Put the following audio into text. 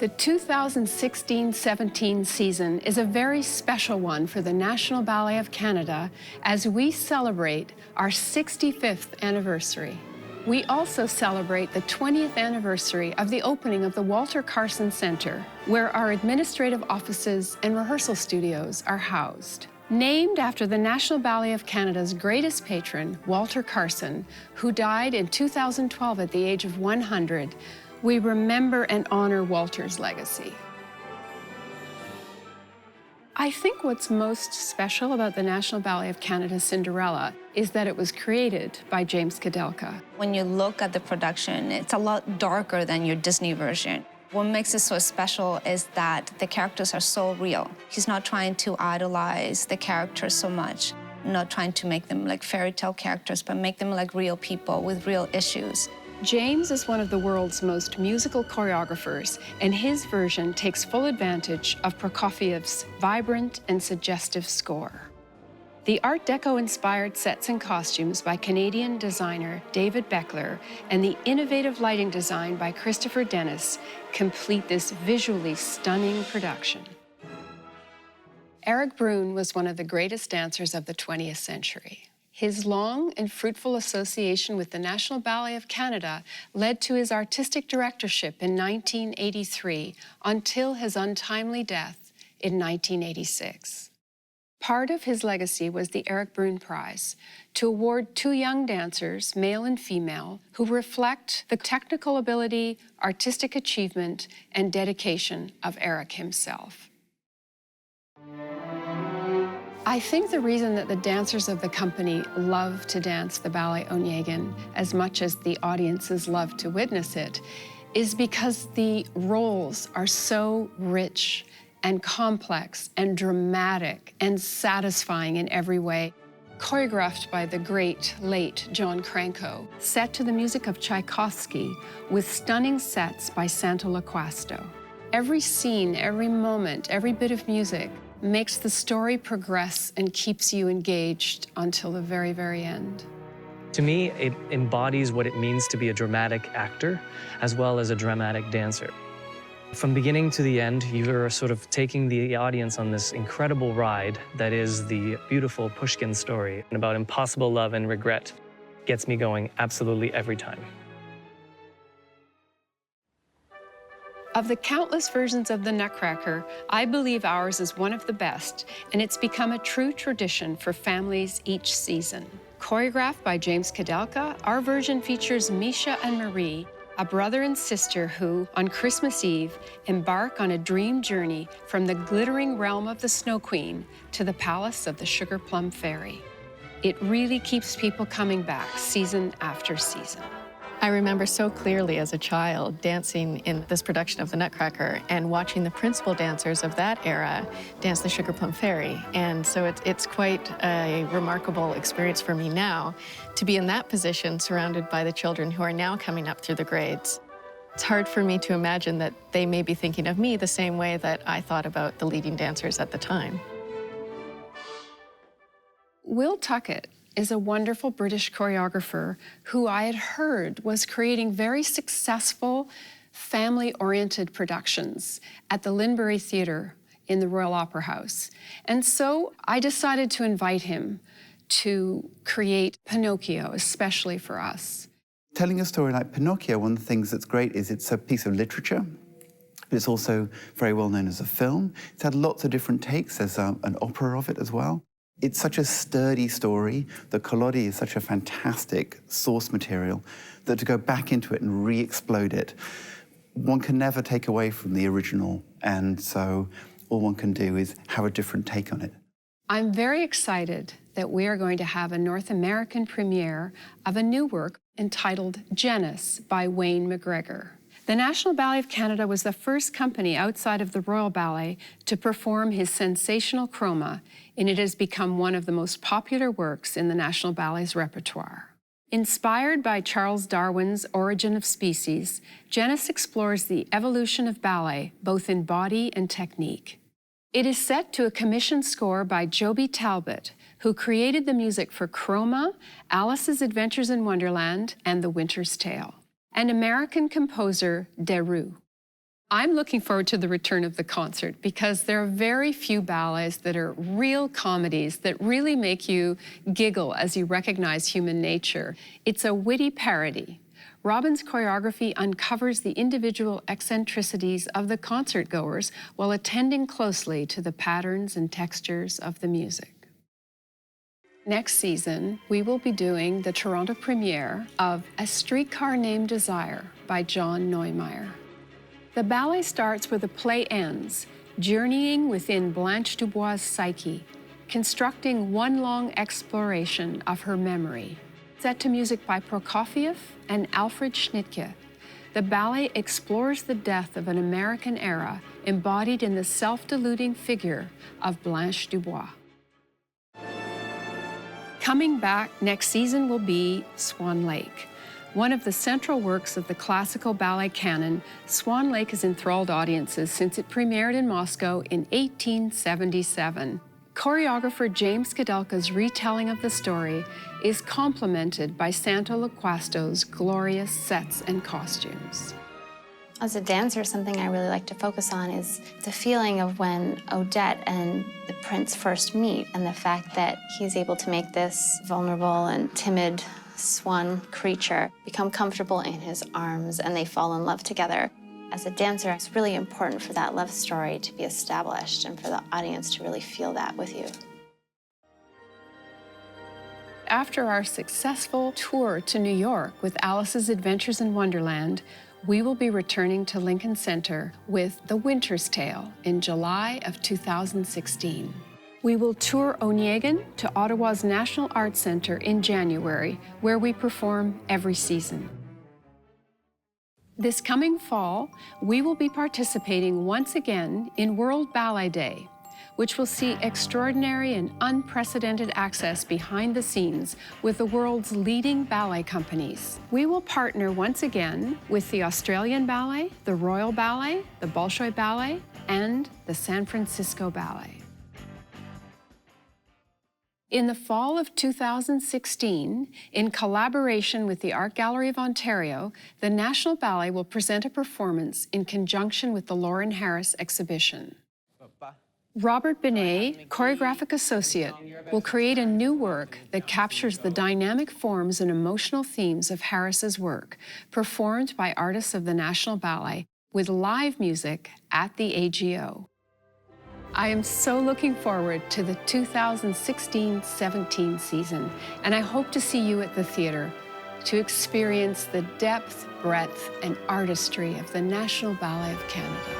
The 2016-17 season is a very special one for the National Ballet of Canada as we celebrate our 65th anniversary. We also celebrate the 20th anniversary of the opening of the Walter Carson Centre, where our administrative offices and rehearsal studios are housed. Named after the National Ballet of Canada's greatest patron, Walter Carson, who died in 2012 at the age of 100, we remember and honor Walter's legacy. I think what's most special about the National Ballet of Canada's Cinderella is that it was created by James Kudelka. When you look at the production, it's a lot darker than your Disney version. What makes it so special is that the characters are so real. He's not trying to idolize the characters so much, not trying to make them like fairy tale characters, but make them like real people with real issues. James is one of the world's most musical choreographers, and his version takes full advantage of Prokofiev's vibrant and suggestive score. The Art Deco-inspired sets and costumes by Canadian designer David Beckler and the innovative lighting design by Christopher Dennis complete this visually stunning production. Erik Bruhn was one of the greatest dancers of the 20th century. His long and fruitful association with the National Ballet of Canada led to his artistic directorship in 1983 until his untimely death in 1986. Part of his legacy was the Erik Bruhn Prize, to award two young dancers, male and female, who reflect the technical ability, artistic achievement, and dedication of Erik himself. I think the reason that the dancers of the company love to dance the Ballet Onegin as much as the audiences love to witness it is because the roles are so rich and complex and dramatic and satisfying in every way. Choreographed by the great, late John Cranko, set to the music of Tchaikovsky with stunning sets by Santo Loquasto. Every scene, every moment, every bit of music makes the story progress and keeps you engaged until the very, very end. To me, it embodies what it means to be a dramatic actor as well as a dramatic dancer. From beginning to the end, you're sort of taking the audience on this incredible ride that is the beautiful Pushkin story about impossible love and regret. Gets me going absolutely every time. Of the countless versions of the Nutcracker, I believe ours is one of the best, and it's become a true tradition for families each season. Choreographed by James Kudelka, our version features Misha and Marie, a brother and sister who, on Christmas Eve, embark on a dream journey from the glittering realm of the Snow Queen to the palace of the Sugar Plum Fairy. It really keeps people coming back season after season. I remember so clearly as a child dancing in this production of the Nutcracker and watching the principal dancers of that era dance the Sugar Plum Fairy. And so it's quite a remarkable experience for me now to be in that position surrounded by the children who are now coming up through the grades. It's hard for me to imagine that they may be thinking of me the same way that I thought about the leading dancers at the time. Will Tuckett is a wonderful British choreographer who I had heard was creating very successful family-oriented productions at the Linbury Theatre in the Royal Opera House. And so I decided to invite him to create Pinocchio, especially for us. Telling a story like Pinocchio, one of the things that's great is it's a piece of literature, but it's also very well known as a film. It's had lots of different takes. There's an opera of it as well. It's such a sturdy story. The Collodi is such a fantastic source material that to go back into it and re-explode it, one can never take away from the original, and so all one can do is have a different take on it. I'm very excited that we are going to have a North American premiere of a new work entitled Genus by Wayne McGregor. The National Ballet of Canada was the first company outside of the Royal Ballet to perform his sensational chroma, and it has become one of the most popular works in the National Ballet's repertoire. Inspired by Charles Darwin's Origin of Species, Genus explores the evolution of ballet, both in body and technique. It is set to a commissioned score by Joby Talbot, who created the music for Chroma, Alice's Adventures in Wonderland, and The Winter's Tale, and American composer Deru. I'm looking forward to the return of the concert because there are very few ballets that are real comedies that really make you giggle as you recognize human nature. It's a witty parody. Robin's choreography uncovers the individual eccentricities of the concertgoers while attending closely to the patterns and textures of the music. Next season, we will be doing the Toronto premiere of A Streetcar Named Desire by John Neumeier. The ballet starts where the play ends, journeying within Blanche Dubois' psyche, constructing one long exploration of her memory. Set to music by Prokofiev and Alfred Schnittke, the ballet explores the death of an American era embodied in the self-deluding figure of Blanche Dubois. Coming back next season will be Swan Lake. One of the central works of the classical ballet canon, Swan Lake has enthralled audiences since it premiered in Moscow in 1877. Choreographer James Kadelka's retelling of the story is complemented by Santo Loquasto's glorious sets and costumes. As a dancer, something I really like to focus on is the feeling of when Odette and the prince first meet, and the fact that he's able to make this vulnerable and timid swan creature become comfortable in his arms, and they fall in love together. As a dancer, it's really important for that love story to be established and for the audience to really feel that with you. After our successful tour to New York with Alice's Adventures in Wonderland, we will be returning to Lincoln Center with The Winter's Tale in July of 2016. We will tour Onegin to Ottawa's National Arts Centre in January, where we perform every season. This coming fall, we will be participating once again in World Ballet Day, which will see extraordinary and unprecedented access behind the scenes with the world's leading ballet companies. We will partner once again with the Australian Ballet, the Royal Ballet, the Bolshoi Ballet, and the San Francisco Ballet. In the fall of 2016, in collaboration with the Art Gallery of Ontario, the National Ballet will present a performance in conjunction with the Lawren Harris exhibition. Robert Binet, choreographic associate, will create a new work that captures the dynamic forms and emotional themes of Harris's work, performed by artists of the National Ballet, with live music at the AGO. I am so looking forward to the 2016-17 season, and I hope to see you at the theater to experience the depth, breadth, and artistry of the National Ballet of Canada.